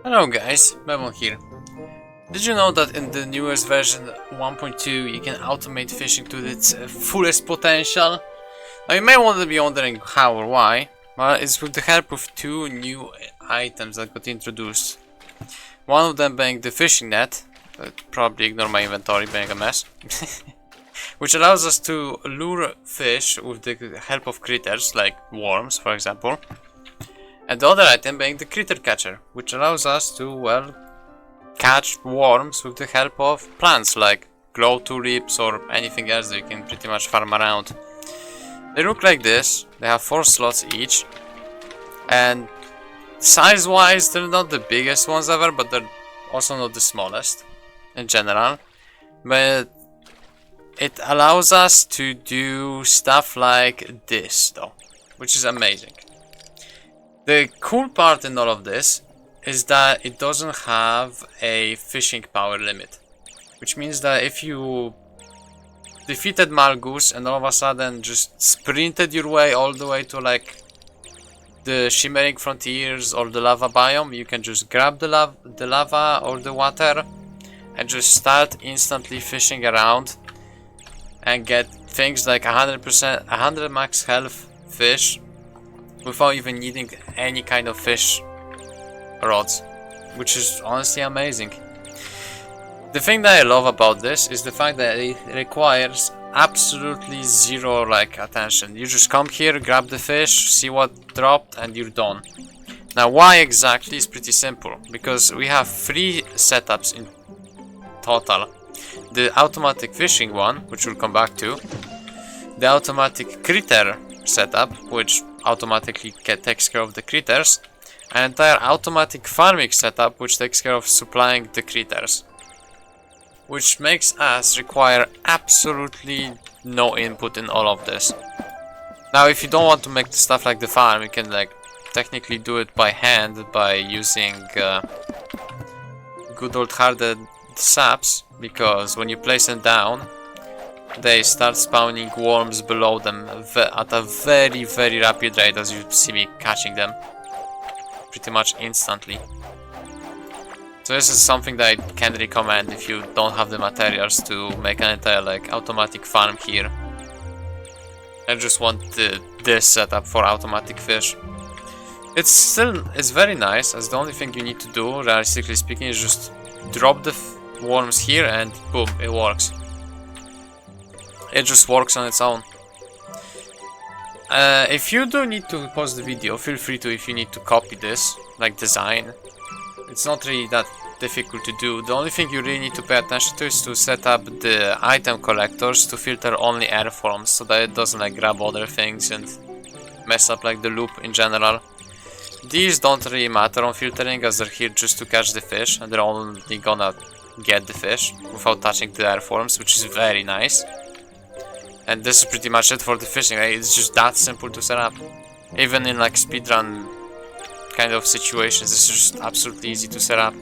Hello guys, Memo here. Did you know that in the newest version 1.2 you can automate fishing to its fullest potential? Now you may want to be wondering how or why. Well, it's with the help of two new items that got introduced. One of them being the fishing net, probably ignore my inventory being a mess, which allows us to lure fish with the help of critters like worms, for example. And the other item being the critter catcher, which allows us to, well, catch worms with the help of plants like glow tulips or anything else that you can pretty much farm around. They look like this, they have 4 slots each, and size wise they're not the biggest ones ever, but they're also not the smallest in general. But it allows us to do stuff like this though, which is amazing. The cool part in all of this is that it doesn't have a fishing power limit, which means that if you defeated Malgus and all of a sudden just sprinted your way all the way to like the Shimmering Frontiers or the lava biome, you can just grab the lava or the water and just start instantly fishing around and get things like 100 max health fish without even needing any kind of fish rods, which is honestly amazing. The thing that I love about this is the fact that it requires absolutely zero attention. You just come here, grab the fish, see what dropped, and you're done. Now why exactly is pretty simple, because we have 3 setups in total. The automatic fishing one, which we'll come back to, the automatic critter setup, which automatically takes care of the critters, an entire automatic farming setup which takes care of supplying the critters, which makes us require absolutely no input in all of this. Now if you don't want to make stuff like the farm, you can technically do it by hand by using good old hardened saps, because when you place them down they start spawning worms below them at a very rapid rate, as you see me catching them pretty much instantly. So this is something that I can recommend if you don't have the materials to make an entire automatic farm here. I just want this setup for automatic fish. It's very nice, as the only thing you need to do, realistically speaking, is just drop the worms here and boom, it works. It just works on its own. If you do need to pause the video, feel free to if you need to copy this, design. It's not really that difficult to do. The only thing you really need to pay attention to is to set up the item collectors to filter only air forms, so that it doesn't grab other things and mess up the loop in general. These don't really matter on filtering, as they're here just to catch the fish, and they're only gonna get the fish without touching the air forms, which is very nice. And this is pretty much it for the fishing, right? It's just that simple to set up. Even in speedrun kind of situations, it's just absolutely easy to set up.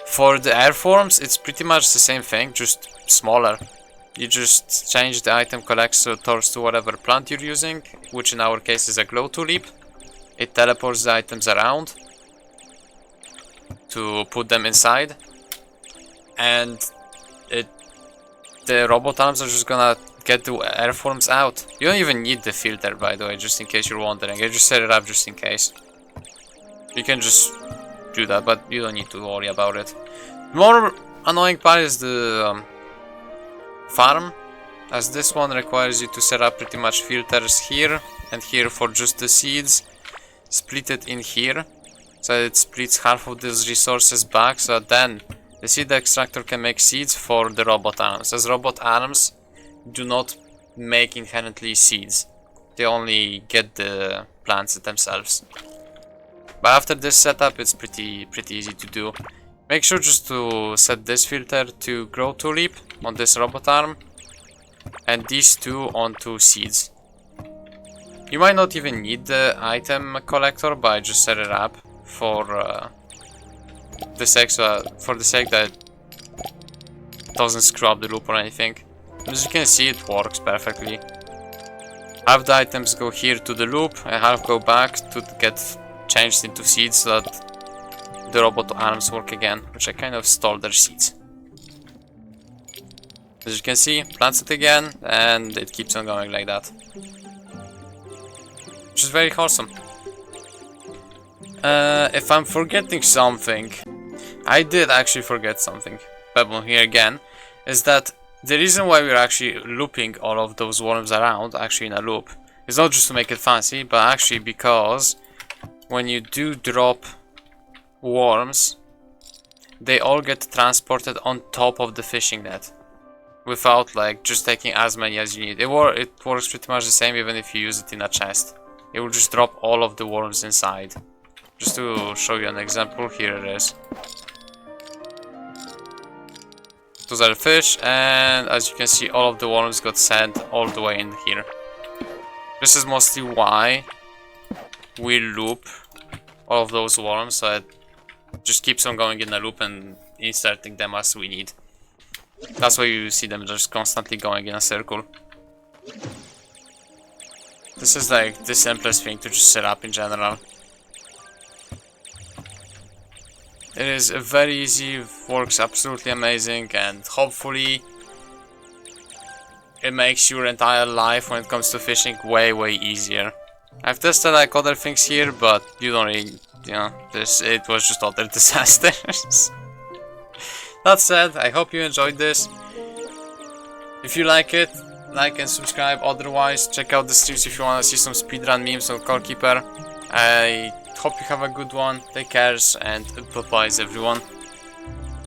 For the air forms, it's pretty much the same thing, just smaller. You just change the item collectors to whatever plant you're using, which in our case is a glow tulip. It teleports the items around to put them inside, and the robot arms are just gonna get the air forms out. You don't even need the filter, by the way, just in case you're wondering. I just set it up just in case. You can just do that, but you don't need to worry about it. The more annoying part is the farm, as this one requires you to set up pretty much filters here and here for just the seeds. Split it in here, so it splits half of these resources back, so that then the seed extractor can make seeds for the robot arms, as robot arms do not make inherently seeds. They only get the plants themselves. But after this setup, it's pretty easy to do. Make sure just to set this filter to grow tulip on this robot arm, and these two onto seeds. You might not even need the item collector, but I just set it up for the sake that it doesn't screw up the loop or anything. As you can see, it works perfectly. Half the items go here to the loop and half go back to get changed into seeds, so that the robot arms work again, which I kind of stole their seeds. As you can see, plants it again, and it keeps on going like that. Which is very wholesome. If I'm forgetting something, I did actually forget something. Pebble here again, is that the reason why we're actually looping all of those worms around, actually in a loop, is not just to make it fancy, but actually because when you do drop worms, they all get transported on top of the fishing net, without like just taking as many as you need. It works pretty much the same even if you use it in a chest. It will just drop all of the worms inside. Just to show you an example, here it is. Those are the fish, and as you can see, all of the worms got sent all the way in here. This is mostly why we loop all of those worms, so it just keeps on going in a loop and inserting them as we need. That's why you see them just constantly going in a circle. This is like the simplest thing to just set up in general. It is very easy, works absolutely amazing, and hopefully it makes your entire life when it comes to fishing way easier. I've tested like other things here, but you don't really, you know, it was just utter disasters. That said, I hope you enjoyed this. If you like it, like and subscribe. Otherwise, check out the streams if you want to see some speedrun memes on CoreKeeper. I hope you have a good one. Take care and bye-bye everyone.